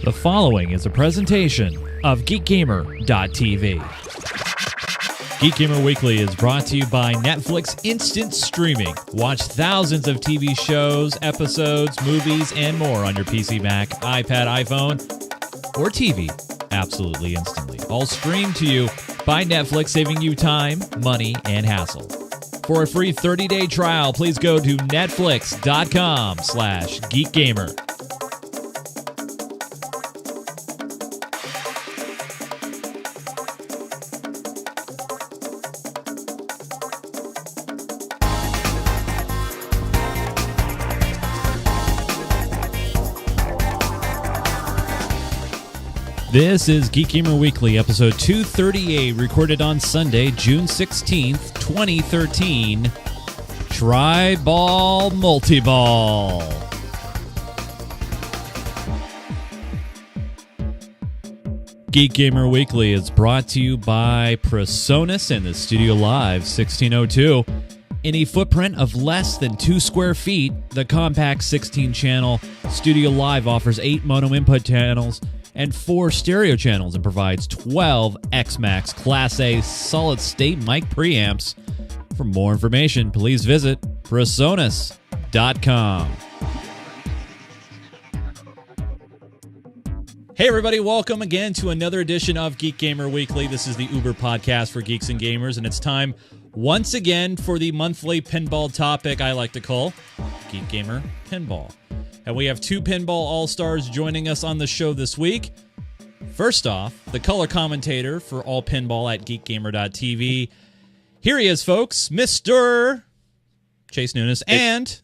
The following is a presentation of GeekGamer.tv. Geek Gamer Weekly is brought to you by Netflix Instant Streaming. Watch thousands of TV shows, episodes, movies, and more on your PC, Mac, iPad, iPhone, or TV absolutely instantly. All streamed to you by Netflix, saving you time, money, and hassle. For a free 30-day trial, please go to netflix.com/geekgamer. This is Geek Gamer Weekly, episode 238, recorded on Sunday, June 16th, 2013. Tri-Ball Multiball. Geek Gamer Weekly is brought to you by Presonus and the Studio Live 1602. In a footprint of less than 2 square feet, the compact 16-channel Studio Live offers 8 mono input channels and 4 stereo channels and provides 12 X-Max Class A solid-state mic preamps. For more information, please visit Presonus.com. Hey everybody, welcome again to another edition of Geek Gamer Weekly. This is the Uber podcast for geeks and gamers, and it's time once again for the monthly pinball topic I like to call Geek Gamer Pinball. And we have 2 pinball all-stars joining us on the show this week. First off, the color commentator for all pinball at geekgamer.tv. Here he is, folks, Mr. Chase Nunes and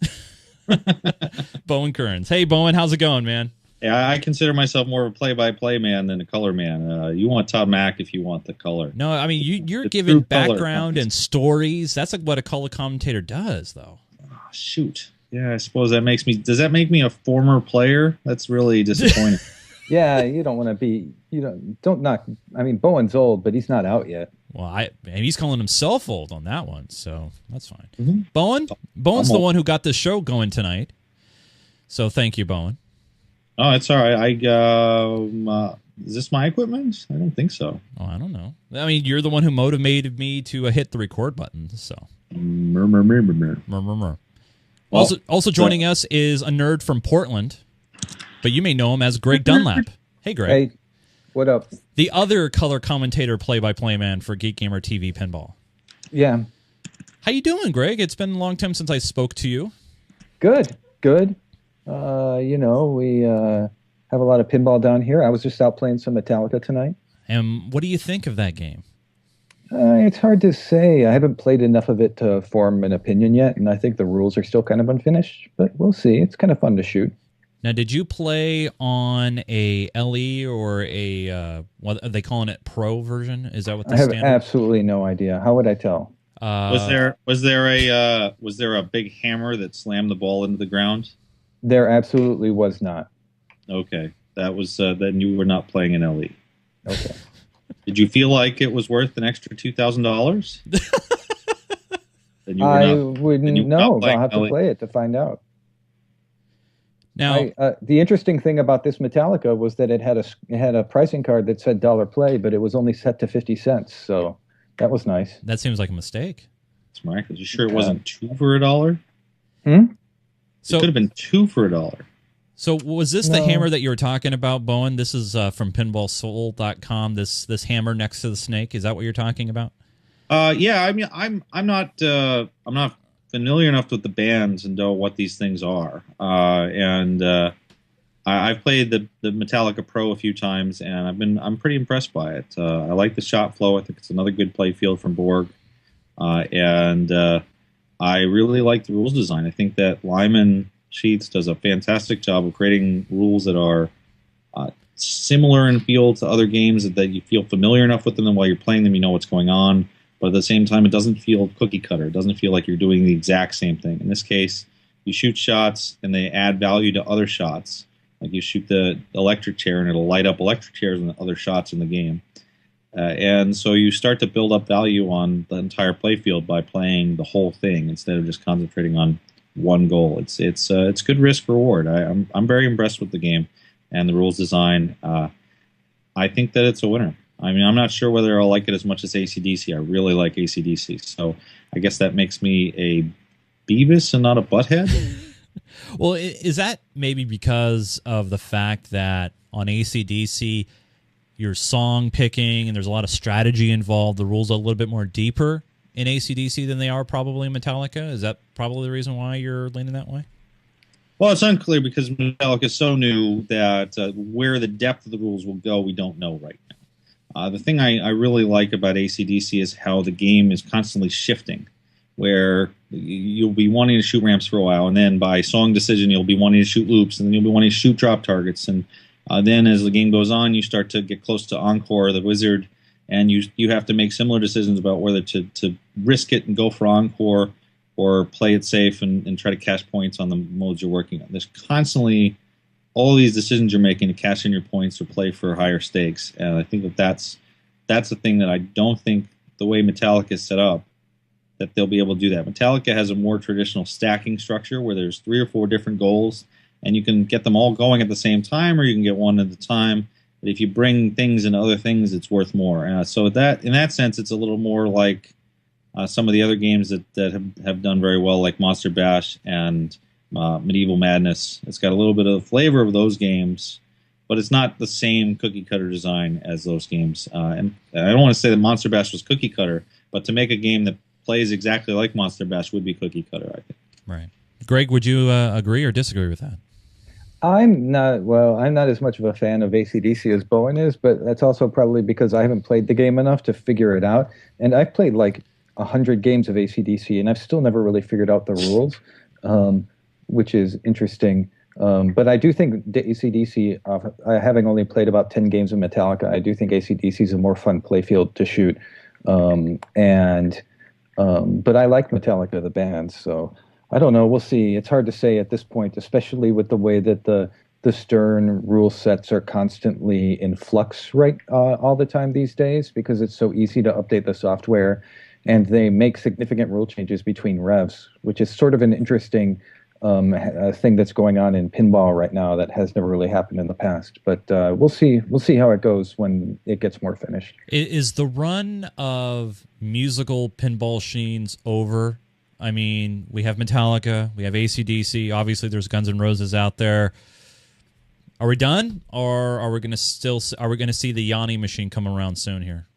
Bowen Kerins. Hey, Bowen, how's it going, man? Yeah, I consider myself more of a play-by-play man than a color man. You want Todd Mack if you want the color. No, I mean, you're giving background and stories. That's like what a color commentator does, though. Oh, shoot. Yeah, I suppose that makes me... Does that make me a former player? That's really disappointing. Yeah, you don't want to be... Don't knock... I mean, Bowen's old, but he's not out yet. Well, and he's calling himself old on that one, so that's fine. Mm-hmm. Bowen's the one who got this show going tonight. So thank you, Bowen. Oh, it's all right. Is this my equipment? I don't think so. Oh, I don't know. I mean, you're the one who motivated me to hit the record button, so... Murmur. Also joining us is a nerd from Portland, but you may know him as Greg Dunlap. Hey, Greg. Hey, what up? The other color commentator, play-by-play man for Geek Gamer TV Pinball. Yeah. How you doing, Greg? It's been a long time since I spoke to you. Good. We have a lot of pinball down here. I was just out playing some Metallica tonight. And what do you think of that game? It's hard to say. I haven't played enough of it to form an opinion yet, and I think the rules are still kind of unfinished, but we'll see. It's kind of fun to shoot. Now, did you play on a LE or a, what are they calling it, Pro version? Is that what the standard? I have absolutely no idea. How would I tell? Was there a big hammer that slammed the ball into the ground? There absolutely was not. Okay. That was, then you were not playing an LE. Okay. Did you feel like it was worth an extra $2,000? I wouldn't know. I'll have to play it to find out. Now, the interesting thing about this Metallica was that it had a pricing card that said $1 play, but it was only set to 50 cents. So that was nice. That seems like a mistake. It's miraculous. You sure it wasn't 2 for $1? So it could have been 2 for $1. So was this the hammer that you were talking about, Bowen? This is from pinballsoul.com. This hammer next to the snake. Is that what you're talking about? Yeah. I mean, I'm not familiar enough with the bands and know what these things are. I've played the Metallica Pro a few times, and I'm pretty impressed by it. I like the shot flow. I think it's another good play field from Borg, and I really like the rules design. I think that Lyman Sheets does a fantastic job of creating rules that are similar in feel to other games, that you feel familiar enough with them, and while you're playing them, you know what's going on. But at the same time, it doesn't feel cookie cutter. It doesn't feel like you're doing the exact same thing. In this case, you shoot shots, and they add value to other shots. Like you shoot the electric chair, and it'll light up electric chairs and other shots in the game. And so you start to build up value on the entire playfield by playing the whole thing instead of just concentrating on one goal. It's good risk reward. I'm very impressed with the game. and the rules design, I think that it's a winner. I mean, I'm not sure whether I'll like it as much as AC/DC. I really like AC/DC, so I guess that makes me a Beavis and not a Butthead. Well, is that maybe because of the fact that on AC/DC, your song picking and there's a lot of strategy involved, the rules are a little bit more deeper in AC/DC than they are probably in Metallica? Is that probably the reason why you're leaning that way? Well, it's unclear because Metallica is so new that where the depth of the rules will go, we don't know right now. The thing I really like about AC/DC is how the game is constantly shifting, where you'll be wanting to shoot ramps for a while, and then by song decision, you'll be wanting to shoot loops, and then you'll be wanting to shoot drop targets. And then as the game goes on, you start to get close to Encore, the wizard, and you have to make similar decisions about whether to risk it and go for Encore or play it safe and try to cash points on the modes you're working on. There's constantly all these decisions you're making to cash in your points or play for higher stakes. And I think that's the thing that I don't think the way Metallica is set up, that they'll be able to do that. Metallica has a more traditional stacking structure where there's 3 or 4 different goals, and you can get them all going at the same time, or you can get one at a time. But if you bring things and other things, it's worth more. So that in that sense, it's a little more like some of the other games that have done very well, like Monster Bash and Medieval Madness. It's got a little bit of the flavor of those games, but it's not the same cookie-cutter design as those games. And I don't want to say that Monster Bash was cookie-cutter, but to make a game that plays exactly like Monster Bash would be cookie-cutter, I think. Right. Greg, would you agree or disagree with that? I'm not as much of a fan of AC/DC as Bowen is, but that's also probably because I haven't played the game enough to figure it out. And I've played like 100 games of AC/DC, and I've still never really figured out the rules, which is interesting. But I do think the AC/DC, having only played about 10 games of Metallica, I do think AC/DC is a more fun playfield to shoot. But I like Metallica, the band, so I don't know. We'll see. It's hard to say at this point, especially with the way that the Stern rule sets are constantly in flux all the time these days, because it's so easy to update the software, and they make significant rule changes between revs, which is sort of an interesting thing that's going on in pinball right now that has never really happened in the past. But we'll see. We'll see how it goes when it gets more finished. Is the run of musical pinball machines over? I mean, we have Metallica, we have AC/DC. Obviously, there's Guns N' Roses out there. Are we done, or are we going to see the Yanni machine come around soon here?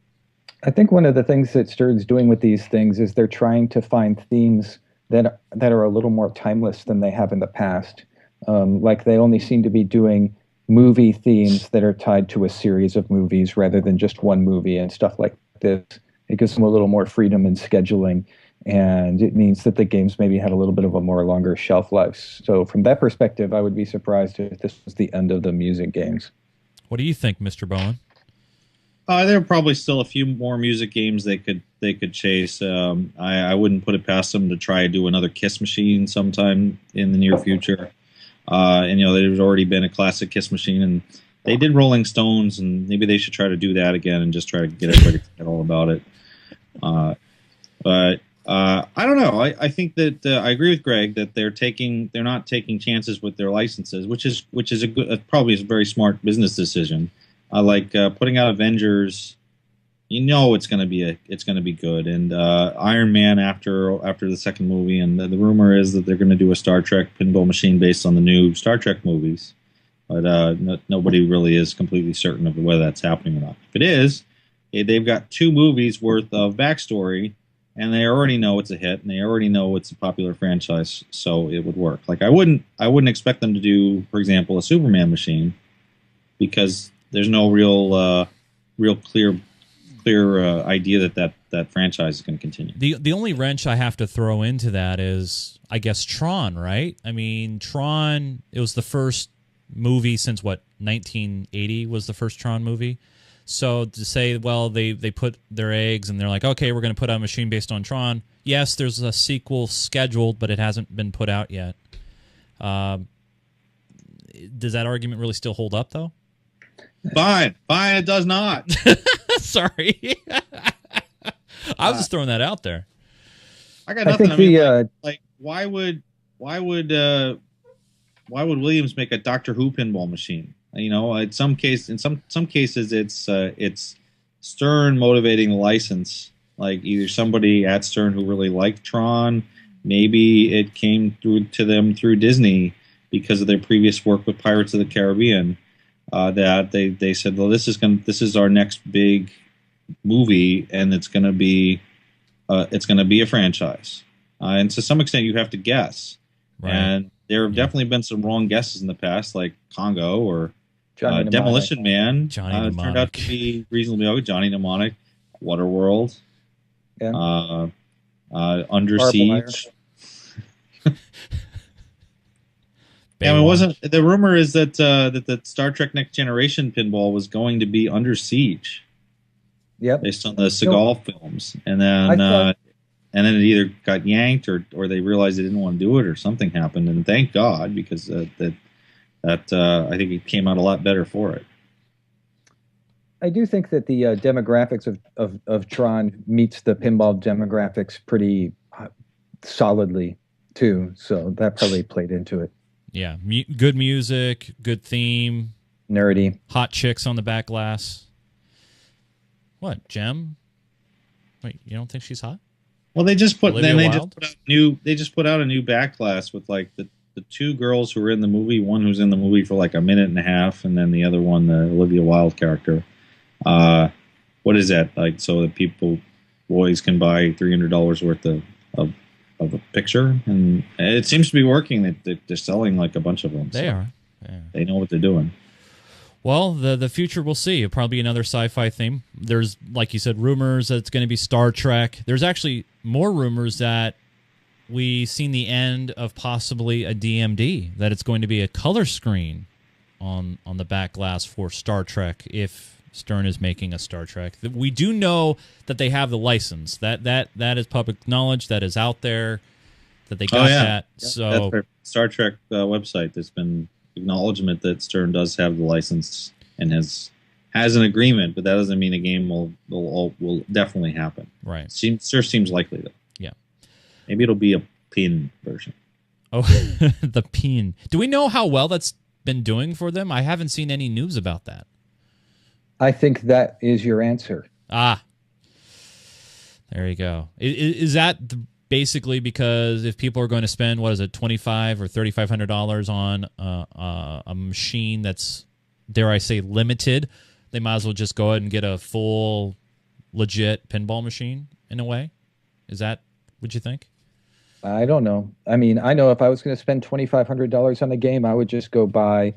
I think one of the things that Stern's doing with these things is they're trying to find themes that are a little more timeless than they have in the past. Like they only seem to be doing movie themes that are tied to a series of movies rather than just one movie and stuff like this. It gives them a little more freedom in scheduling, and it means that the games maybe had a little bit of a more longer shelf life. So from that perspective, I would be surprised if this was the end of the music games. What do you think, Mr. Bowen? There are probably still a few more music games they could chase. I wouldn't put it past them to try to do another Kiss machine sometime in the near future. And there's already been a classic Kiss machine, and they did Rolling Stones, and maybe they should try to do that again and just try to get everybody to get all about it. But I don't know. I think that I agree with Greg that they're not taking chances with their licenses, which is probably a very smart business decision. Like putting out Avengers, it's going to be good, and Iron Man after the second movie, and the rumor is that they're going to do a Star Trek pinball machine based on the new Star Trek movies, but nobody really is completely certain of whether that's happening or not. If it is, they've got 2 movies worth of backstory, and they already know it's a hit, and they already know it's a popular franchise, so it would work. Like I wouldn't expect them to do, for example, a Superman machine, because there's no real clear idea that franchise is going to continue. The only wrench I have to throw into that is, I guess, Tron, right? I mean, Tron, it was the first movie since, 1980 was the first Tron movie. So to say, well, they put their eggs and they're like, okay, we're going to put out a machine based on Tron. Yes, there's a sequel scheduled, but it hasn't been put out yet. Does that argument really still hold up, though? Fine, it does not. Sorry. I was just throwing that out there. I got nothing. Why would Williams make a Doctor Who pinball machine? You know, in some cases, it's Stern motivating the license. Like either somebody at Stern who really liked Tron, maybe it came through to them through Disney because of their previous work with Pirates of the Caribbean. That they said, well, this is our next big movie, and it's going to be a franchise. And to some extent, you have to guess. Right. And there have definitely been some wrong guesses in the past, like Congo or Johnny Demolition Man. Johnny Turned out to be reasonably okay. Johnny Mnemonic, Waterworld, Under Siege. Yeah, it wasn't. The rumor is that that the Star Trek Next Generation pinball was going to be Under Siege. Yep. Based on the Seagal films, and then it either got yanked or they realized they didn't want to do it, or something happened. And thank God, because I think it came out a lot better for it. I do think that the demographics of Tron meets the pinball demographics pretty solidly too, so that probably played into it. Yeah, good music, good theme, nerdy, hot chicks on the back glass. What, Gem? Wait, you don't think she's hot? Well, they just put Olivia they just put out a new back glass with like the two girls who were in the movie, one who's in the movie for like a minute and a half, and then the other one, the Olivia Wilde character. What is that like? So that boys can buy $300 worth of a picture, and it seems to be working. They're selling like a bunch of them. They are. Yeah. They know what they're doing. Well, the future we'll see. It'll probably be another sci-fi theme. There's, like you said, rumors that it's going to be Star Trek. There's actually more rumors that we've seen the end of possibly a DMD, that it's going to be a color screen on the back glass for Star Trek if Stern is making a Star Trek. We do know that they have the license. That is public knowledge. That is out there. That they got that. Yeah, so that's their Star Trek website. There's been acknowledgement that Stern does have the license and has an agreement, but that doesn't mean a game will definitely happen. Right. Sure seems likely though. Yeah. Maybe it'll be a pin version. Oh, the pin. Do we know how well that's been doing for them? I haven't seen any news about that. I think that is your answer. Ah, there you go. Is that basically because if people are going to spend, what is it, $2,500 or $3,500 on a machine that's, dare I say, limited, they might as well just go ahead and get a full, legit pinball machine in a way? Is that what you think? I don't know. I mean, I know if I was going to spend $2,500 on a game, I would just go buy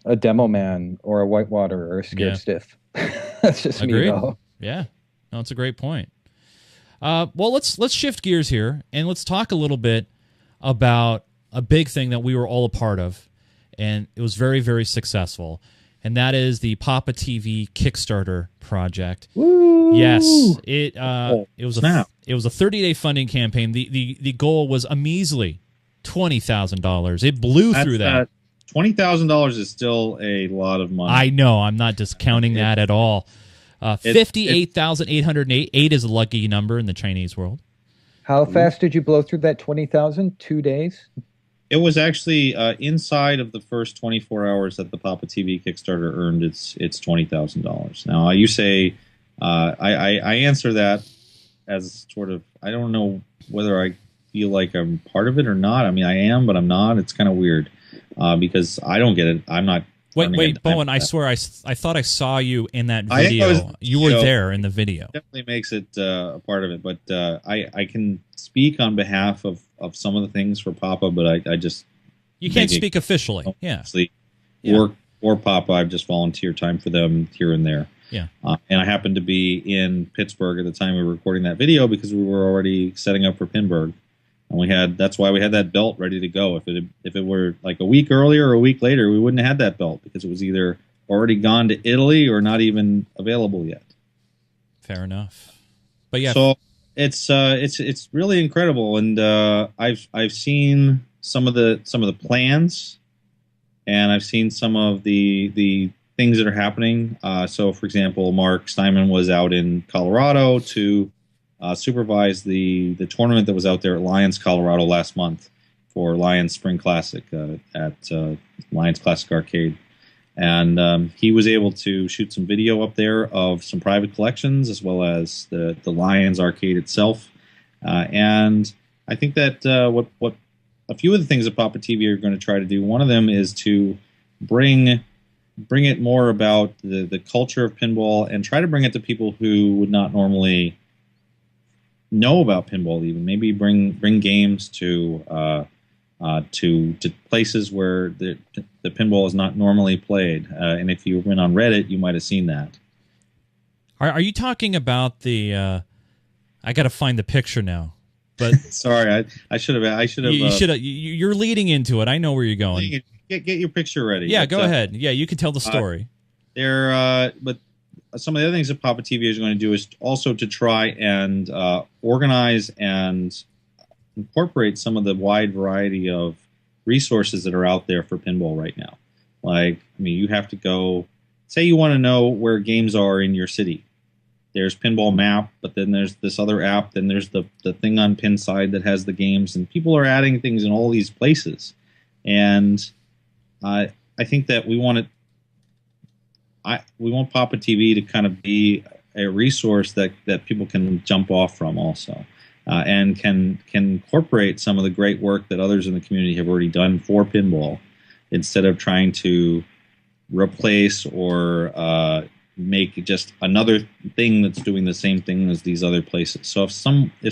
a Demo Man or a Whitewater or a Scared Stiff. That's just Agreed. Me, though. Yeah, no, it's a great point. Well, let's shift gears here and let's talk a little bit about a big thing that we were all a part of, and it was very, very successful, and that is the Papa TV Kickstarter project. Woo! Yes, it was a 30-day funding campaign. The goal was a measly $20,000. It blew through that. $20,000 is still a lot of money. I know. I'm not discounting that at all. 58,808. 8 is a lucky number in the Chinese world. How fast did you blow through that 20,000? 2 days? It was actually inside of the first 24 hours that the Papa TV Kickstarter earned its $20,000. Now, you say, I answer that as sort of, I don't know whether I feel like I'm part of it or not. I mean, I am, but I'm not. It's kind of weird because I don't get it. I'm not. Wait, Bowen, I swear I thought I saw you in that video. You were there in the video. Definitely makes it a part of it, but I can speak on behalf of some of the things for Papa, but I just... You can't speak officially, yeah. Work for Papa, I've just volunteered time for them here and there. Yeah. And I happened to be in Pittsburgh at the time we were recording that video because we were already setting up for Pinburgh. And that's why we had that belt ready to go. If it were like a week earlier or a week later, we wouldn't have had that belt because it was either already gone to Italy or not even available yet. Fair enough. But yeah, so it's really incredible, and I've seen some of the plans, and I've seen some of the things that are happening. So, for example, Mark Steinman was out in Colorado to supervise the tournament that was out there at Lions, Colorado last month for Lions Spring Classic at Lions Classic Arcade. And he was able to shoot some video up there of some private collections, as well as the Lions arcade itself. And I think that what a few of the things that Papa TV are going to try to do, one of them is to bring it more about the culture of pinball, and try to bring it to people who would not normally know about pinball. Even maybe bring games to places where the pinball is not normally played. And if you went on Reddit, you might have seen that. Are you talking about the? I got to find the picture now. But sorry, I should have. You should have. You're leading into it. I know where you're going. Get your picture ready. Yeah, go ahead. Yeah, you can tell the story. But some of the other things that Papa TV is going to do is also to try and organize and incorporate some of the wide variety of resources that are out there for pinball right now. Like, I mean, you have to go. Say you want to know where games are in your city. There's Pinball Map, but then there's this other app. Then there's the thing on Pinside that has the games, and people are adding things in all these places. And I think that we want Papa TV to kind of be a resource that people can jump off from also, and can incorporate some of the great work that others in the community have already done for pinball, instead of trying to replace or make just another thing that's doing the same thing as these other places. So if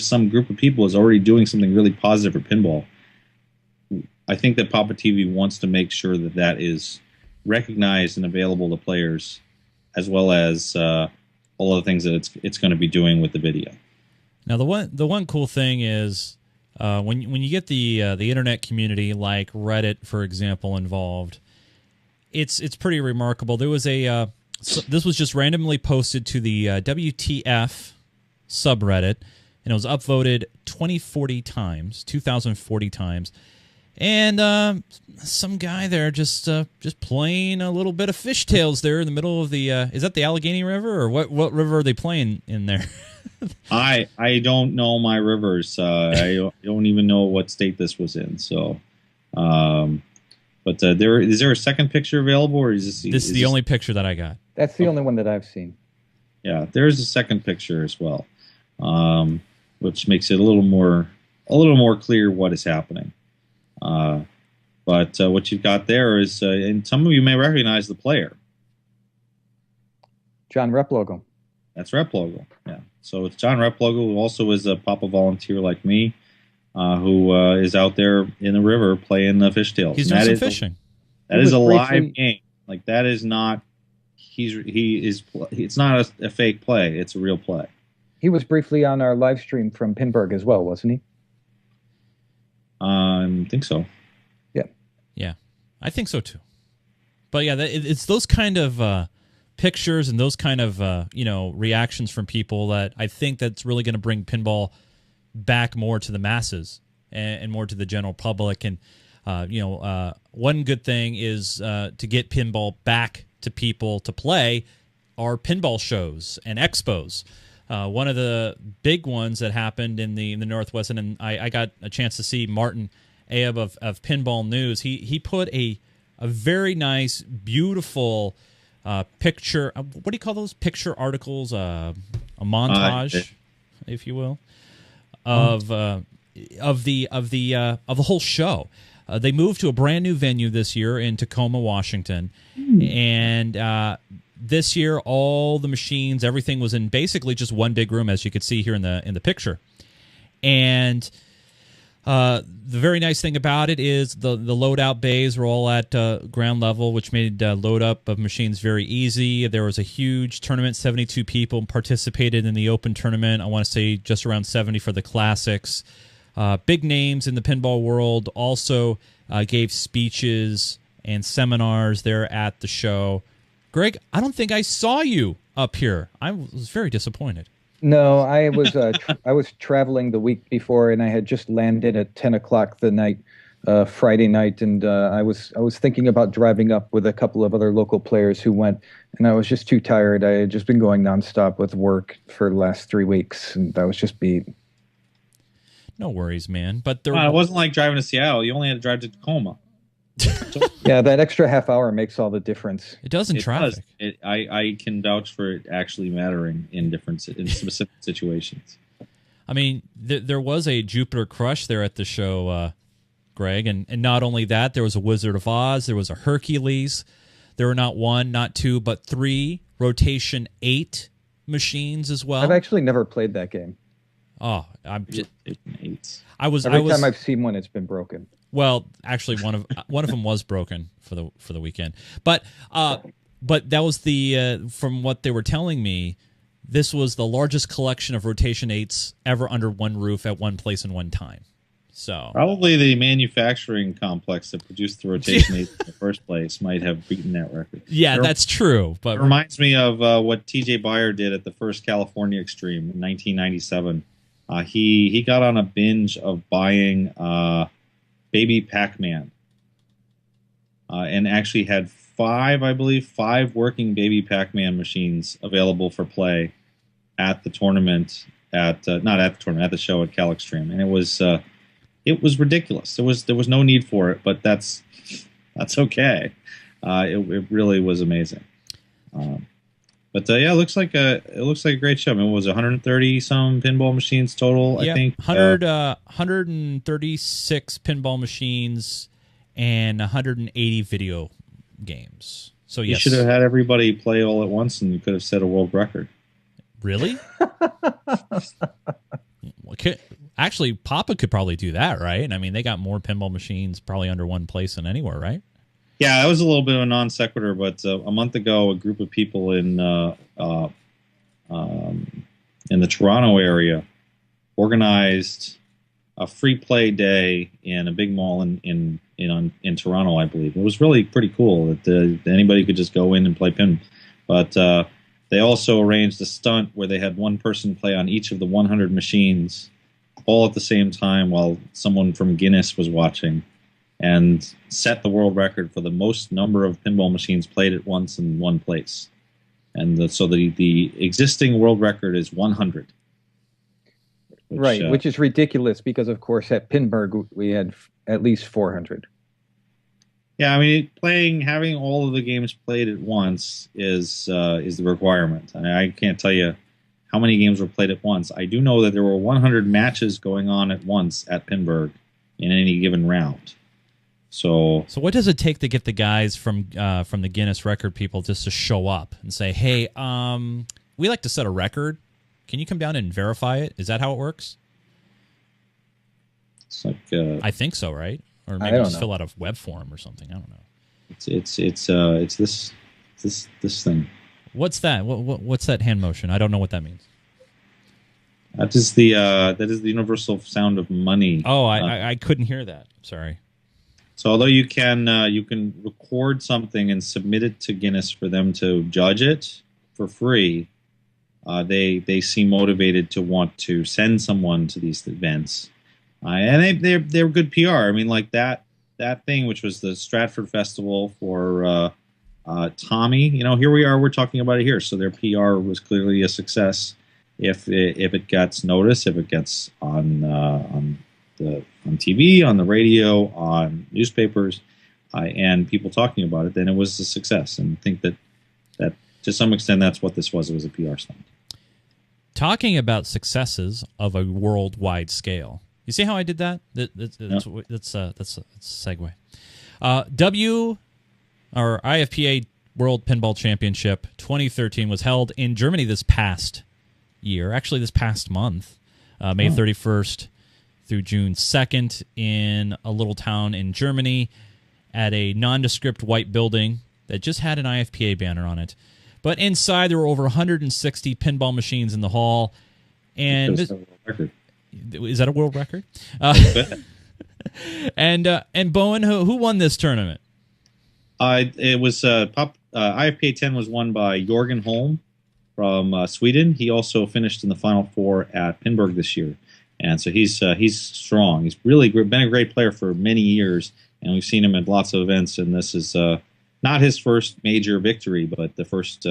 some group of people is already doing something really positive for pinball, I think that Papa TV wants to make sure that that is recognized and available to players, as well as all of the things that it's going to be doing with the video. Now, the one cool thing is when you get the internet community like Reddit, for example, involved, it's pretty remarkable. There was this was just randomly posted to the WTF subreddit, and it was upvoted 2040 times, and some guy there just playing a little bit of fishtails there in the middle of the is that the Allegheny River, or what river are they playing in there? I don't know my rivers. I don't even know what state this was in. So, but is there a second picture available, or is this the only picture that I got? That's the only one that I've seen. Yeah, there's a second picture as well, which makes it a little more clear what is happening. But what you've got there is, and some of you may recognize the player. John Replogo. That's Replogo, yeah. So it's John Replogo, who also is a Papa volunteer like me, who is out there in the river playing the fishtails. He's doing some fishing. That is a live game. Like, that is not. It's not a fake play. It's a real play. He was briefly on our live stream from Pinburg as well, wasn't he? I think so. Yeah, I think so too. But yeah, it's those kind of pictures and those kind of reactions from people that I think that's really going to bring pinball back more to the masses and more to the general public. And one good thing is to get pinball back to people to play are pinball shows and expos. One of the big ones that happened in the Northwest, and I got a chance to see Martin Abe of Pinball News. He put a very nice, beautiful picture. What do you call those picture articles? A montage, if you will, of the whole show. They moved to a brand new venue this year in Tacoma, Washington, and this year all the machines, everything was in basically just one big room, as you could see here in the picture. And the very nice thing about it is the loadout bays were all at ground level, which made load up of machines very easy. There was a huge tournament. 72 people participated in the open tournament. I want to say just around 70 for the classics. Big names in the pinball world also gave speeches and seminars there at the show. Greg, I don't think I saw you up here. I was very disappointed. No, I was I was traveling the week before, and I had just landed at 10 o'clock the night, Friday night, and I was thinking about driving up with a couple of other local players who went, and I was just too tired. I had just been going nonstop with work for the last 3 weeks, and I was just beat. No worries, man. But it wasn't like driving to Seattle. You only had to drive to Tacoma. Yeah, that extra half hour makes all the difference. It does in traffic. I can vouch for it actually mattering in specific situations. I mean, there was a Jupiter Crush there at the show, Greg, and not only that, there was a Wizard of Oz, there was a Hercules. There were not one, not two, but 3 Rotation 8 machines as well. I've actually never played that game. Oh, I'm just, Every time I've seen one, it's been broken. Well, actually, one of them was broken for the weekend. But that was from what they were telling me, this was the largest collection of Rotation 8s ever under one roof at one place in one time. So probably the manufacturing complex that produced the Rotation 8 in the first place might have beaten that record. Yeah, that's true. But it reminds me of what T.J. Byer did at the first California Extreme in 1997. He got on a binge of buying Baby Pac-Man, and actually had 5 working Baby Pac-Man machines available for play at the tournament at the show at Cal Extreme, and it was ridiculous. There was no need for it, but that's okay. It really was amazing. But yeah, it looks like a great show. I mean, it was 130 some pinball machines total. I think 136 pinball machines and 180 video games. So yes, you should have had everybody play all at once, and you could have set a world record. Really? Actually, Papa could probably do that, right? I mean, they got more pinball machines probably under one place than anywhere, right? Yeah, that was a little bit of a non sequitur, but a month ago, a group of people in the Toronto area organized a free play day in a big mall in Toronto, I believe. It was really pretty cool that anybody could just go in and play pin. But they also arranged a stunt where they had one person play on each of the 100 machines all at the same time while someone from Guinness was watching, and set the world record for the most number of pinball machines played at once in one place. And so the existing world record is 100. Which is ridiculous because, of course, at Pinburg we had at least 400. Yeah, I mean, having all of the games played at once is the requirement. I can't tell you how many games were played at once. I do know that there were 100 matches going on at once at Pinburg in any given round. So what does it take to get the guys from the Guinness record people just to show up and say, hey, we like to set a record. Can you come down and verify it? Is that how it works? It's like I think so, right? Or maybe just fill out a web form or something. I don't know. It's this thing. What's that? What's that hand motion? I don't know what that means. That is the universal sound of money. Oh, I couldn't hear that. Sorry. So although you can record something and submit it to Guinness for them to judge it for free, they seem motivated to want to send someone to these events, and they're good PR. I mean, like that thing, which was the Stratford Festival for Tommy. You know, here we are. We're talking about it here. So their PR was clearly a success. If it gets noticed, if it gets on TV, on the radio, on newspapers, and people talking about it, then it was a success. And I think that to some extent that's what this was. It was a PR stunt. Talking about successes of a worldwide scale. You see how I did that? That's a segue. IFPA World Pinball Championship 2013 was held in Germany this past year, actually this past month, May 31st through June 2nd in a little town in Germany at a nondescript white building that just had an IFPA banner on it. But inside there were over 160 pinball machines in the hall. And is that a world record? And Bowen, who won this tournament? It was IFPA 10 was won by Jorgen Holm from Sweden. He also finished in the Final Four at Pinburg this year, and so he's strong. He's really been a great player for many years, and we've seen him at lots of events. And this is not his first major victory, but the first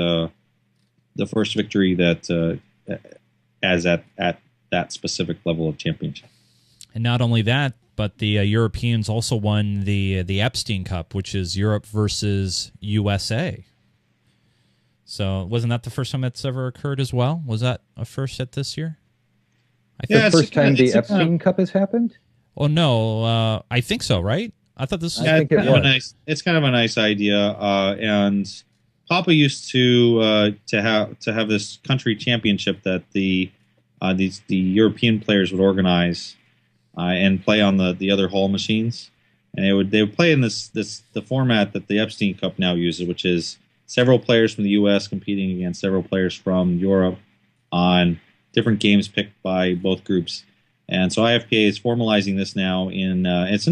victory that as at that specific level of championship. And not only that, but the Europeans also won the Epstein Cup, which is Europe versus USA. So wasn't that the first time that's ever occurred as well? Was that a first at this year? I think the first time the Epstein Cup has happened? Oh, no. I think so, right? I thought this was... I think it was. It's kind of a nice idea. And Papa used to have this country championship that the European players would organize and play on the other hall machines. And they would play in the format that the Epstein Cup now uses, which is several players from the U.S. competing against several players from Europe on different games picked by both groups. And so IFPA is formalizing this now. It's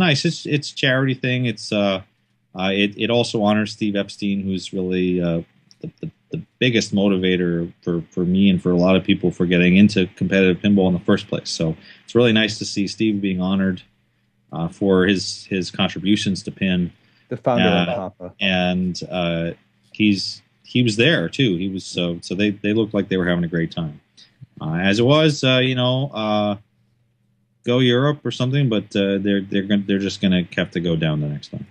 a charity thing. It also honors Steve Epstein, who's really the biggest motivator for me and for a lot of people for getting into competitive pinball in the first place. So it's really nice to see Steve being honored for his contributions to pin. The founder of Papa. And he was there too. He was so they looked like they were having a great time. As it was, go Europe or something, but they're just gonna have to go down the next time.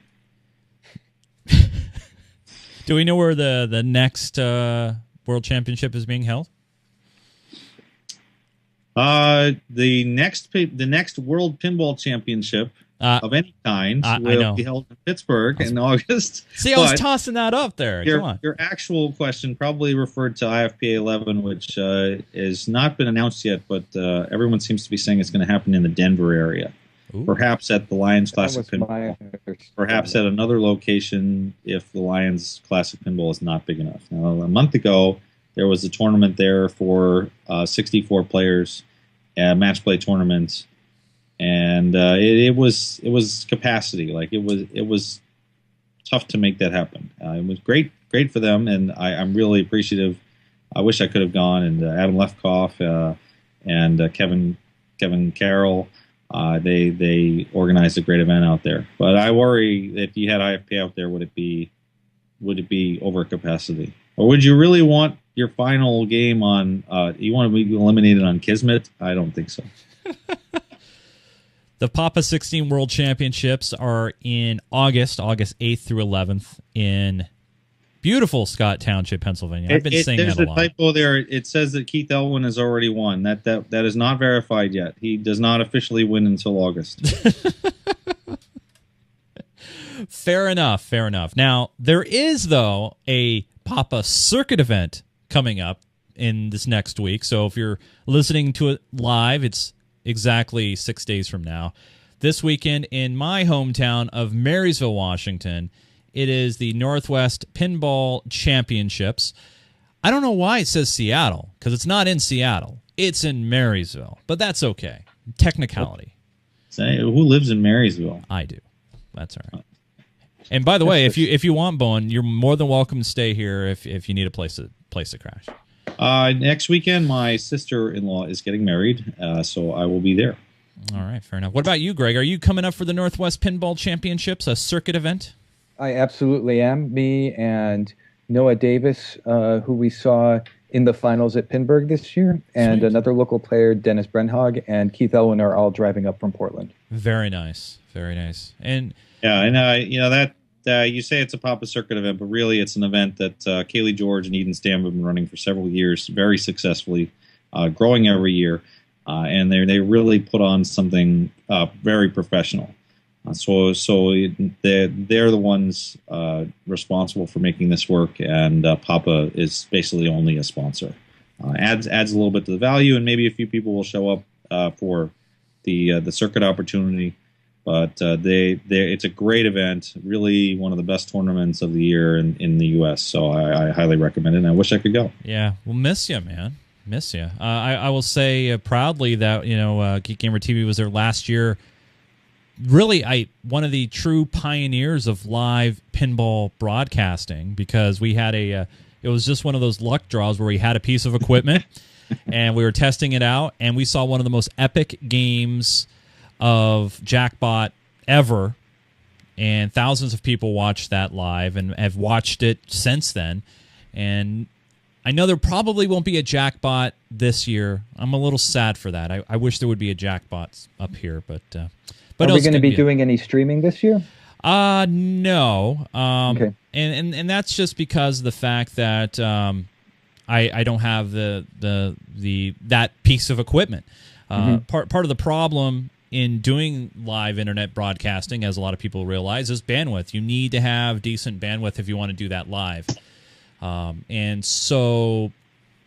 Do we know where the next World Championship is being held? The next World Pinball Championship of any kind will be held in Pittsburgh in August. See, I was tossing that up there. Come on. Your actual question probably referred to IFPA 11, which has not been announced yet, but everyone seems to be saying it's going to happen in the Denver area. Ooh. Perhaps at the Lions Classic Pinball. Perhaps at another location if the Lions Classic Pinball is not big enough. Now, a month ago, there was a tournament there for 64 players, a match play tournament. And it was capacity. Like it was tough to make that happen. It was great for them, and I'm really appreciative. I wish I could have gone. And Adam Lefkoff and Kevin Carroll, they organized a great event out there. But I worry if you had IFPA out there, would it be over capacity, or would you really want your final game on? You want to be eliminated on Kismet? I don't think so. The Papa 16 World Championships are in August 8th through 11th in beautiful Scott Township, Pennsylvania. I've been saying that a lot. There's a typo there. It says that Keith Elwin has already won. That is not verified yet. He does not officially win until August. Fair enough. Now, there is, though, a Papa Circuit event coming up in this next week. So if you're listening to it live, it's exactly 6 days from now. This weekend in my hometown of Marysville, Washington, it is the Northwest Pinball Championships. I don't know why it says Seattle, because it's not in Seattle. It's in Marysville, but that's okay. Technicality. Say, who lives in Marysville? I do. That's all right. And by the way, if you want, Bowen, you're more than welcome to stay here if you need a place to crash. Next weekend, my sister-in-law is getting married, so I will be there. All right, fair enough. What about you, Greg? Are you coming up for the Northwest Pinball Championships, a circuit event? I absolutely am. Me and Noah Davis, who we saw in the finals at Pinburg this year, and another local player, Dennis Brenhag, and Keith Elwin are all driving up from Portland. Very nice. Very nice. And yeah, and that you say it's a Papa Circuit event, but really it's an event that Kaylee George and Eden Stam have been running for several years, very successfully, growing every year, and they really put on something very professional. So they're the ones responsible for making this work, and Papa is basically only a sponsor. Adds a little bit to the value, and maybe a few people will show up for the circuit opportunity. But it's a great event, really one of the best tournaments of the year in the U.S. So I highly recommend it, and I wish I could go. Yeah, we'll miss you, man. Miss you. I will say proudly that Geek Gamer TV was there last year. Really, one of the true pioneers of live pinball broadcasting, because we had it was just one of those luck draws where we had a piece of equipment and we were testing it out, and we saw one of the most epic games of Jackpot ever, and thousands of people watched that live and have watched it since then. And I know there probably won't be a Jackpot this year. I'm a little sad for that. I wish there would be a Jackpot up here, but Are we going to be doing any streaming this year? No. Okay. And that's just because of the fact that I don't have that piece of equipment. Part of the problem in doing live internet broadcasting, as a lot of people realize, is bandwidth. You need to have decent bandwidth if you want to do that live. And so,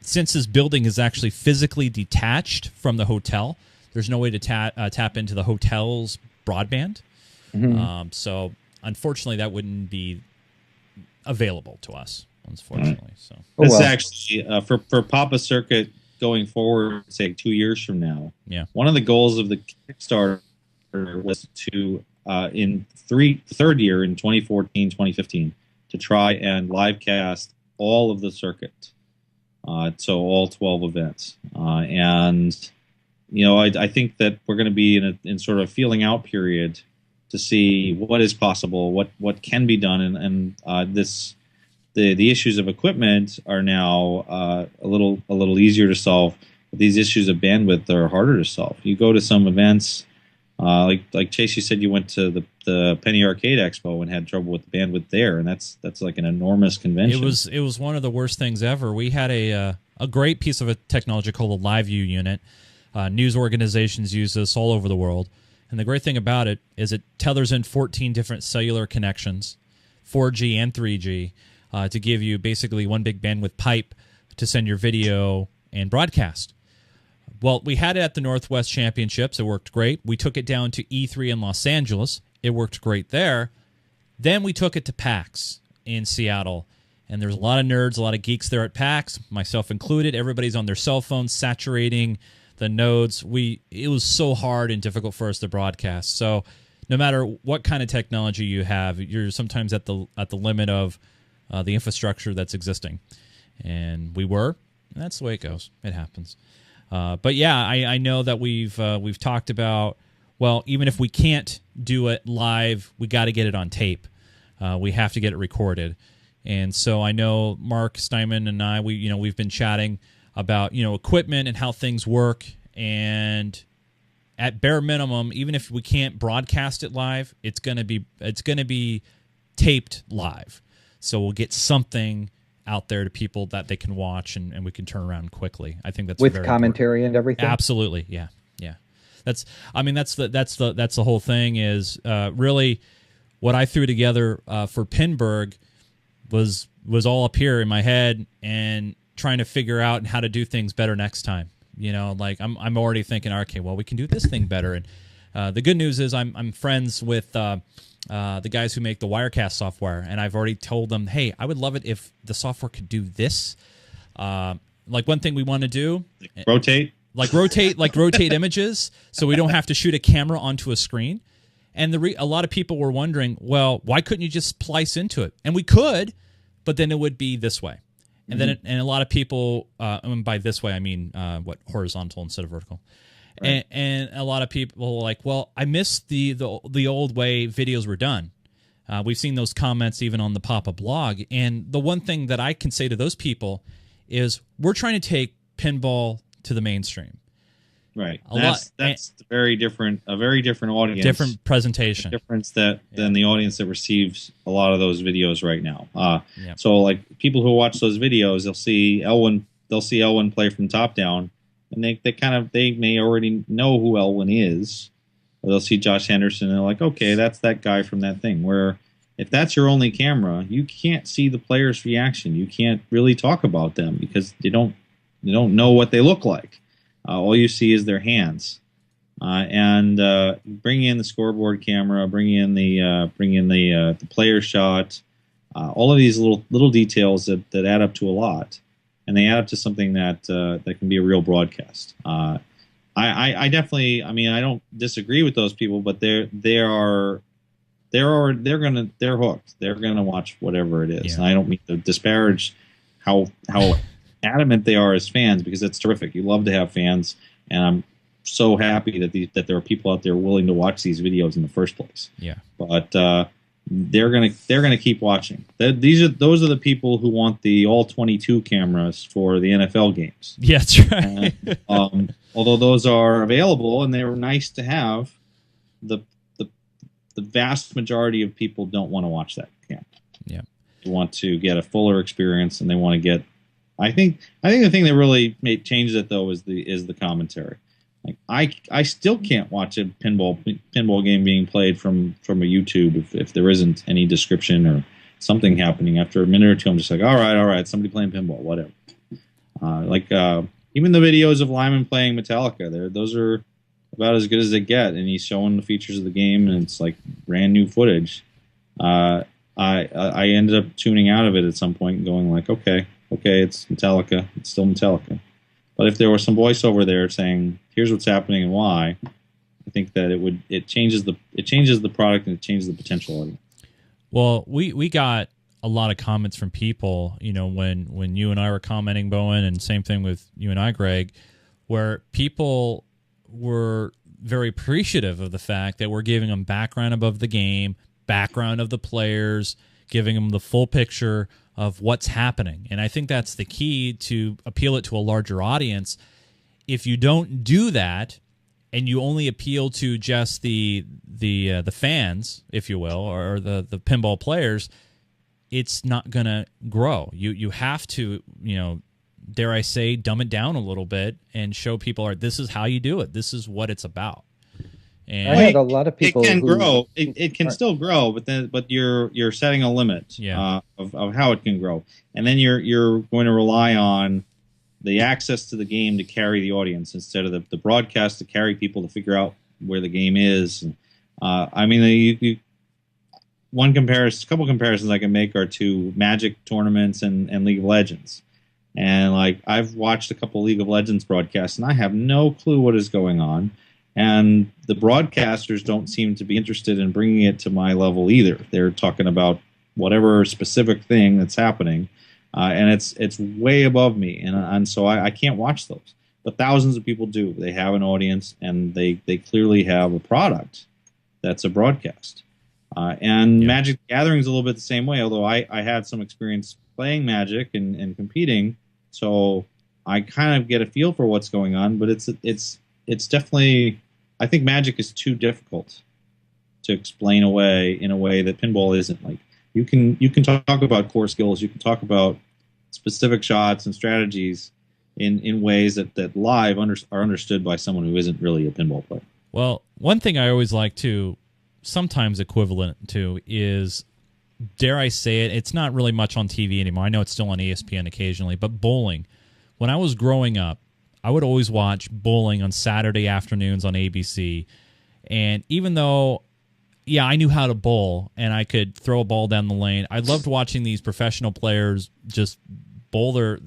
since this building is actually physically detached from the hotel, there's no way to tap into the hotel's broadband. So, unfortunately, that wouldn't be available to us, unfortunately. So, this is actually, for Papa Circuit going forward, say 2 years from now, one of the goals of the Kickstarter was to, in third year, in 2014, 2015, to try and live cast all of the circuit. So all 12 events. And, I think that we're going to be in sort of a feeling out period to see what is possible, what can be done, and the issues of equipment are now a little easier to solve. But these issues of bandwidth are harder to solve. You go to some events, like Chase, you said you went to the Penny Arcade Expo and had trouble with the bandwidth there, and that's like an enormous convention. It was one of the worst things ever. We had a great piece of a technology called the Live View unit. News organizations use this all over the world. And the great thing about it is it tethers in 14 different cellular connections, 4G and 3G, to give you basically one big bandwidth pipe to send your video and broadcast. Well, we had it at the Northwest Championships. It worked great. We took it down to E3 in Los Angeles. It worked great there. Then we took it to PAX in Seattle. And there's a lot of nerds, a lot of geeks there at PAX, myself included. Everybody's on their cell phones, saturating the nodes. It was so hard and difficult for us to broadcast. So no matter what kind of technology you have, you're sometimes at the limit of the infrastructure that's existing. And we were. And that's the way it goes. It happens. But yeah, I know that we've talked about, well, even if we can't do it live, we got to get it on tape. We have to get it recorded. And so I know Mark Steinman and I, we've been chatting about equipment and how things work, and at bare minimum, even if we can't broadcast it live, it's gonna be taped live. So we'll get something out there to people that they can watch, and we can turn around quickly. I think that's with very commentary important. And everything. Absolutely, yeah. That's the whole thing. Is really what I threw together for Pinburg was all up here in my head and trying to figure out how to do things better next time. I'm already thinking, okay, well, we can do this thing better. And the good news is I'm friends with the guys who make the Wirecast software, and I've already told them, hey, I would love it if the software could do this. Like one thing we want to do, rotate images, so we don't have to shoot a camera onto a screen. And a lot of people were wondering, well, why couldn't you just splice into it? And we could, but then it would be this way. And then a lot of people, and by this way I mean horizontal instead of vertical. Right. And a lot of people were like, well, I miss the old way videos were done. We've seen those comments even on the Papa blog. And the one thing that I can say to those people is we're trying to take pinball to the mainstream. Right. That's a very different audience. Different presentation. Difference than the audience that receives a lot of those videos right now. So like people who watch those videos, they'll see Elwin play from top down, and they may already know who Elwin is. Or they'll see Josh Henderson and they're like, okay, that's that guy from that thing. Where if that's your only camera, you can't see the player's reaction. You can't really talk about them because you don't know what they look like. All you see is their hands, and bring in the scoreboard camera, bring in the player shot, all of these little details that add up to a lot, and they add up to something that can be a real broadcast. I definitely, I don't disagree with those people, but they're hooked. They're gonna watch whatever it is, and I don't mean to disparage how adamant they are as fans, because it's terrific. You love to have fans, and I'm so happy that there are people out there willing to watch these videos in the first place. Yeah. But they're gonna keep watching. Those are the people who want the all 22 cameras for the NFL games. Yeah, that's right. Although those are available and they're nice to have, the the vast majority of people don't want to watch that camp. Yeah, they want to get a fuller experience, and they want to get. I think the thing that really changes it though is the commentary. Like I still can't watch a pinball game being played from a YouTube if there isn't any description or something happening. After a minute or two, I'm just like, all right, somebody playing pinball, whatever. Even the videos of Lyman playing Metallica, those are about as good as they get, and he's showing the features of the game, and it's like brand new footage. I ended up tuning out of it at some point and going like, okay, it's Metallica, it's still Metallica. But if there was some voiceover there saying, here's what's happening and why, I think that it changes the product and it changes the potential audience. Well, we got a lot of comments from people, when you and I were commenting, Bowen, and same thing with you and I, Greg, where people were very appreciative of the fact that we're giving them background above the game, background of the players, giving them the full picture of what's happening. And I think that's the key to appeal it to a larger audience. If you don't do that and you only appeal to just the fans, if you will, or the pinball players, it's not going to grow. You have to, dare I say, dumb it down a little bit and show people, this is how you do it. This is what it's about. And I had a lot of people. It can grow. It can still grow, but you're setting a limit of how it can grow, and then you're going to rely on the access to the game to carry the audience instead of the broadcast to carry people to figure out where the game is. A couple comparisons I can make are to Magic tournaments and League of Legends. And I've watched a couple League of Legends broadcasts, and I have no clue what is going on. And the broadcasters don't seem to be interested in bringing it to my level either. They're talking about whatever specific thing that's happening, and it's way above me, and so I can't watch those. But thousands of people do. They have an audience, and they clearly have a product that's a broadcast. Magic the Gathering is a little bit the same way, although I had some experience playing Magic and competing, so I kind of get a feel for what's going on. But it's definitely, I think Magic is too difficult to explain away in a way that pinball isn't. Like you can talk about core skills, you can talk about specific shots and strategies in ways that live are understood by someone who isn't really a pinball player. Well, one thing I always like to sometimes equivalent to is, dare I say it, it's not really much on TV anymore. I know it's still on ESPN occasionally, but bowling. When I was growing up, I would always watch bowling on Saturday afternoons on ABC. And even though, I knew how to bowl and I could throw a ball down the lane, I loved watching these professional players just bowl their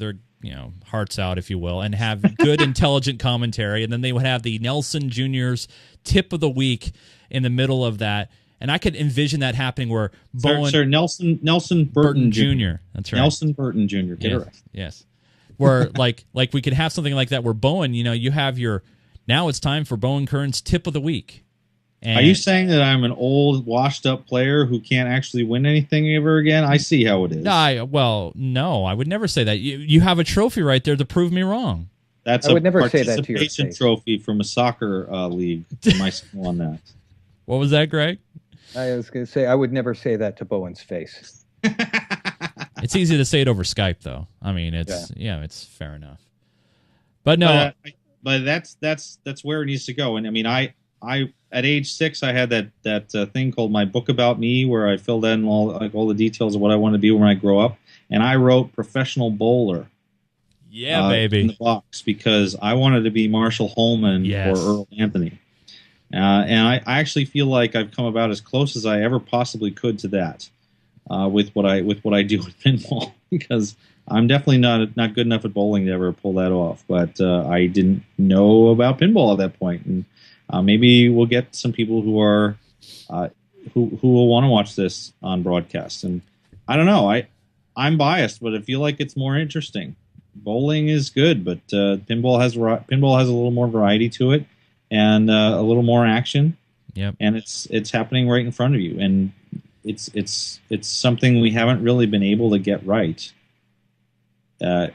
hearts out, if you will, and have good, intelligent commentary. And then they would have the Nelson Jr.'s tip of the week in the middle of that. And I could envision that happening where Bowen... Sir, Nelson Burton Jr. That's right. Nelson Burton Jr. Get it right. Yes. Where like we could have something like that where Bowen, you have now it's time for Bowen Kerins' tip of the week. And are you saying that I'm an old, washed-up player who can't actually win anything ever again? I see how it is. No, I would never say that. You have a trophy right there to prove me wrong. That's I would never say that to your participation face. trophy from a soccer league. Am I still on that? What was that, Greg? I was going to say I would never say that to Bowen's face. It's easy to say it over Skype, though. I mean, it's fair enough. But no, but that's where it needs to go. And I mean, I at age 6, I had that thing called my book about me, where I filled in all the details of what I wanted to be when I grow up, and I wrote professional bowler. Yeah, baby. In the box because I wanted to be Marshall Holman or Earl Anthony. And I actually feel like I've come about as close as I ever possibly could to that with what I do with pinball, because I'm definitely not good enough at bowling to ever pull that off. But I didn't know about pinball at that point, and maybe we'll get some people who are who will want to watch this on broadcast. And I don't know, I'm biased, but I feel like it's more interesting. Bowling is good, but pinball has a little more variety to it. And a little more action, and it's happening right in front of you, and it's something we haven't really been able to get right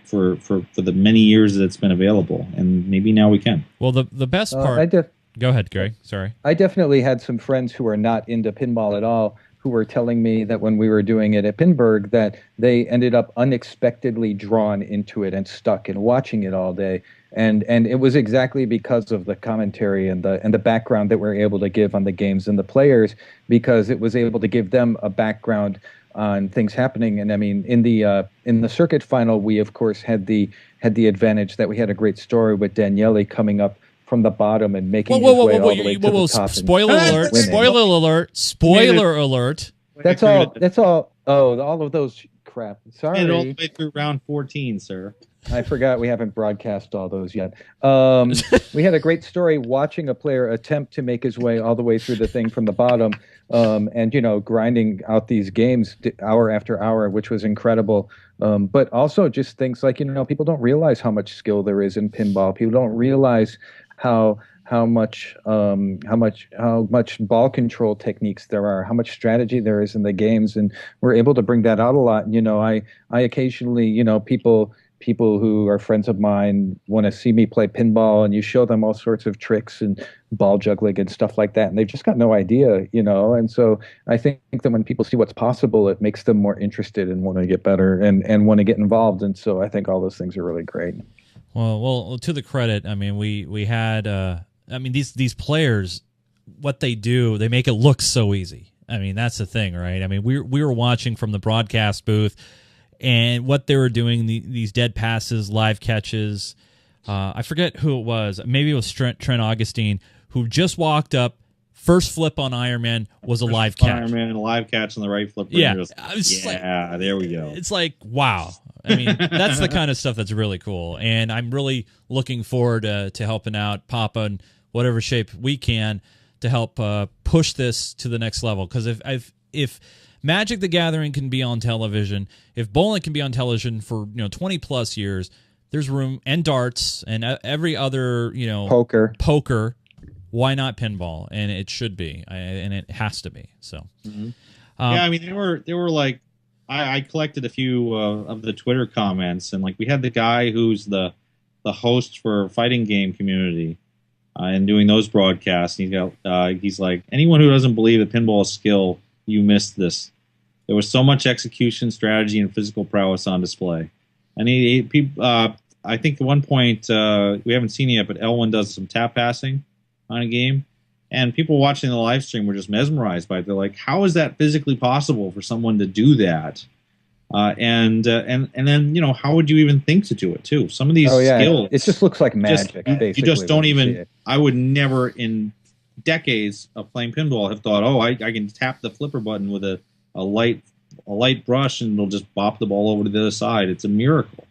for the many years that it's been available, and maybe now we can. Well, the best part. Go Go ahead, Greg. Sorry. I definitely had some friends who are not into pinball at all who were telling me that when we were doing it at Pinburg that they ended up unexpectedly drawn into it and stuck and watching it all day. And it was exactly because of the commentary and the background that we're able to give on the games and the players, because it was able to give them a background on things happening. And I mean, in the circuit final, we of course had the advantage that we had a great story with Daniele coming up from the bottom and making his way all the way to the top. Spoiler alert! Spoiler alert! Spoiler alert! That's all. That's all. Oh, all of those crap. Sorry. Made it all the way through round 14, sir. I forgot we haven't broadcast all those yet. We had a great story watching a player attempt to make his way all the way through the thing from the bottom, and grinding out these games hour after hour, which was incredible. But also just things like people don't realize how much skill there is in pinball. People don't realize how much ball control techniques there are, how much strategy there is in the games, and we're able to bring that out a lot. I occasionally, people who are friends of mine want to see me play pinball, and you show them all sorts of tricks and ball juggling and stuff like that, and they've just got no idea, And so I think that when people see what's possible, it makes them more interested and want to get better and want to get involved. And so I think all those things are really great. Well, to the credit, I mean, we had, these players, what they do, they make it look so easy. I mean, that's the thing, right? I mean, we were watching from the broadcast booth, and what they were doing, these dead passes, live catches. I forget who it was. Maybe it was Trent Augustine, who just walked up. First flip on Iron Man was a live catch. Iron Man, a live catch on the right flip. Yeah, there we go. It's like, wow. I mean, that's the kind of stuff that's really cool, and I'm really looking forward to helping out Papa in whatever shape we can to help push this to the next level. Because if Magic the Gathering can be on television, if bowling can be on television for 20 plus years, there's room, and darts and every other poker. Why not pinball? And it should be, and it has to be. So, yeah, I mean, they were like, I collected a few of the Twitter comments, and like we had the guy who's the host for Fighting Game Community, and doing those broadcasts. He's like, anyone who doesn't believe that pinball is skill, you missed this. There was so much execution, strategy, and physical prowess on display. And I think at one point we haven't seen it yet, but Elwin does some tap passing on a game, and people watching the live stream were just mesmerized by it. They're like, how is that physically possible for someone to do that? And then how would you even think to do it too? Some of these skills, it just looks like magic. You just don't even. I would never in decades of playing pinball have thought, I can tap the flipper button with a light brush and it'll just bop the ball over to the other side. It's a miracle.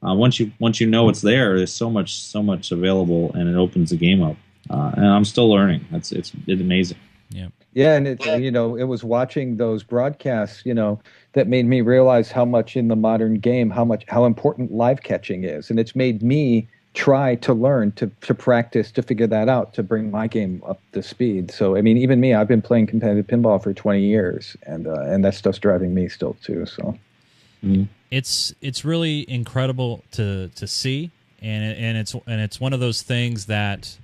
Once you know it's there, there's so much available, and it opens the game up. And I'm still learning. It's amazing. Yeah. Yeah, and it was watching those broadcasts, that made me realize how much in the modern game, how important live catching is, and it's made me try to learn, to practice, to figure that out, to bring my game up to speed. So I mean, even me, I've been playing competitive pinball for 20 years, and that stuff's driving me still too. So it's really incredible to see, and it's one of those things that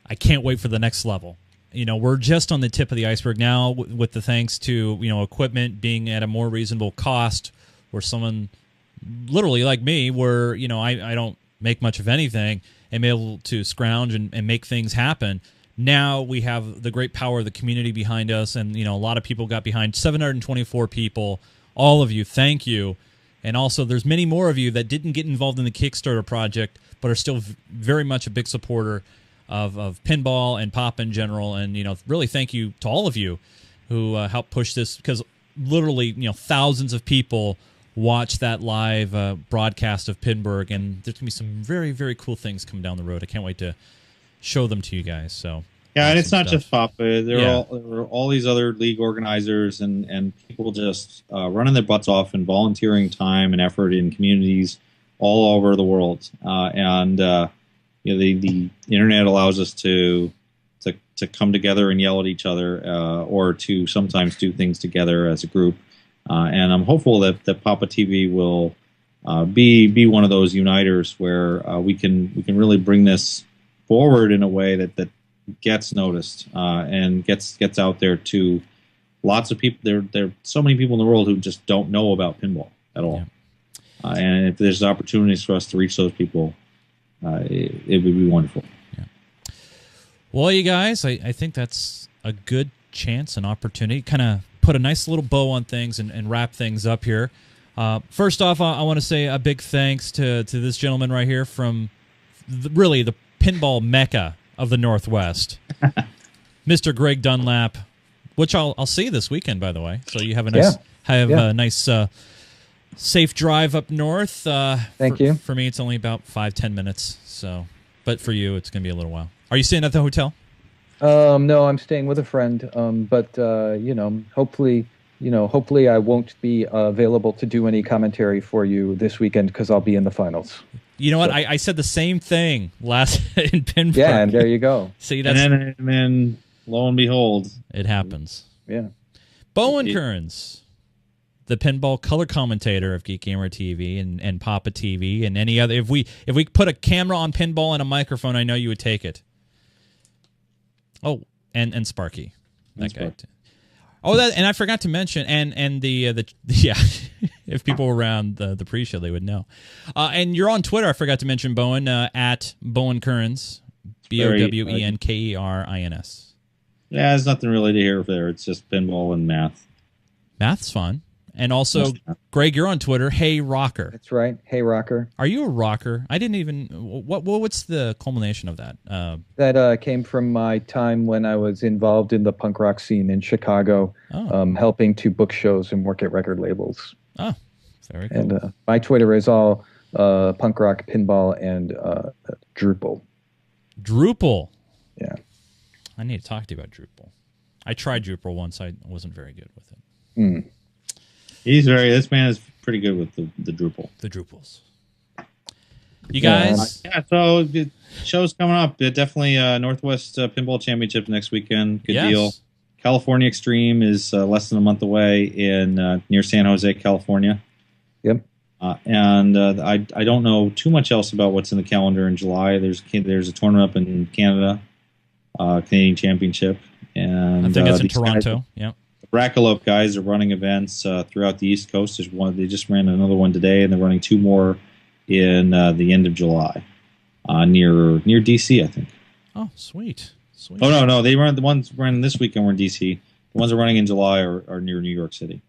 I can't wait for the next level. We're just on the tip of the iceberg now with the thanks to, equipment being at a more reasonable cost, where someone literally like me, where, I don't make much of anything, and be able to scrounge and make things happen. Now we have the great power of the community behind us, and, a lot of people got behind. 724 people, all of you, thank you. And also there's many more of you that didn't get involved in the Kickstarter project, but are still very much a big supporter of pinball and pop in general. And really thank you to all of you who helped push this, because literally thousands of people watch that live broadcast of Pinburg, and there's gonna be some very, very cool things coming down the road. I can't wait to show them to you guys. So yeah, and it's not just pop. There are all these other league organizers and people just running their butts off and volunteering time and effort in communities all over the world. The internet allows us to come together and yell at each other, or to sometimes do things together as a group. And I'm hopeful that Papa TV will be one of those uniters where we can really bring this forward in a way that gets noticed and gets out there to lots of people. There are so many people in the world who just don't know about pinball at all. Yeah. And if there's opportunities for us to reach those people, it would be wonderful. Yeah. Well, you guys, I think that's a good chance, an opportunity, kind of put a nice little bow on things and wrap things up here. First off, I want to say a big thanks to this gentleman right here from really the pinball mecca of the Northwest, Mr. Greg Dunlap, which I'll see this weekend, by the way. So you have a nice safe drive up north. Thank you. For me, it's only about 5-10 minutes. So, but for you, it's going to be a little while. Are you staying at the hotel? No, I'm staying with a friend. But hopefully I won't be available to do any commentary for you this weekend because I'll be in the finals. You know what? I said the same thing last in pinball. Yeah, and there you go. See, that's and then lo and behold, it happens. Yeah. Bowen Kerins, the pinball color commentator of Geek Gamer TV and Papa TV and any other. If we put a camera on pinball and a microphone, I know you would take it. Oh, and Sparky, that guy. Oh, and I forgot to mention, and the yeah, if people were around the pre-show, they would know. And you're on Twitter. I forgot to mention Bowen at Bowen Kerins, BOWENKERINS. Yeah, there's nothing really to hear there. It's just pinball and math. Math's fun. And also, Greg, you're on Twitter. Hey Rocker. That's right. Hey Rocker. Are you a rocker? I didn't even. What's the culmination of that? That came from my time when I was involved in the punk rock scene in Chicago, helping to book shows and work at record labels. Oh, very cool. And my Twitter is all punk rock, pinball, and Drupal. Drupal. Yeah. I need to talk to you about Drupal. I tried Drupal once. I wasn't very good with it. Mm. This man is pretty good with the Drupal. The Drupals. You guys? Yeah, so the show's coming up. Definitely Northwest Pinball Championship next weekend. Good deal. California Extreme is less than a month away in near San Jose, California. Yep. And I don't know too much else about what's in the calendar in July. There's a tournament up in Canada, Canadian Championship. And I think it's in Toronto. Yeah. Rackalope guys are running events throughout the East Coast. There's one. They just ran another one today, and they're running two more in the end of July near DC, I think. Oh, sweet. Oh no, they run the ones running this weekend were in DC. The ones that are running in July are near New York City.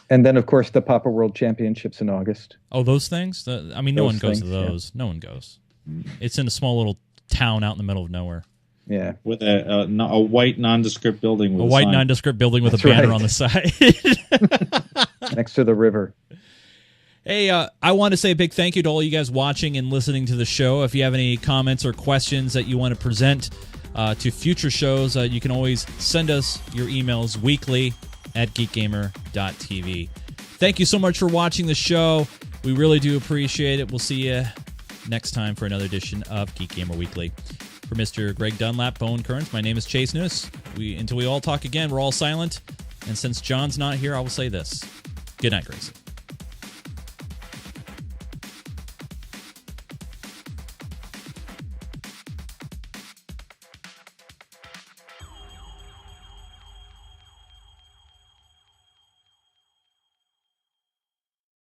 And then, of course, the Papa World Championships in August. Oh, those things? No one goes to those. Yeah. No one goes. It's in a small little town out in the middle of nowhere. Yeah, with a white nondescript building. With a white nondescript building with a banner on the side. Next to the river. Hey, I want to say a big thank you to all you guys watching and listening to the show. If you have any comments or questions that you want to present to future shows, you can always send us your emails weekly at geekgamer.tv. Thank you so much for watching the show. We really do appreciate it. We'll see you next time for another edition of Geek Gamer Weekly. For Mr. Greg Dunlap, Bowen Kerins, my name is Chase Nuss. Until we all talk again, we're all silent. And since John's not here, I will say this. Good night, Gracie.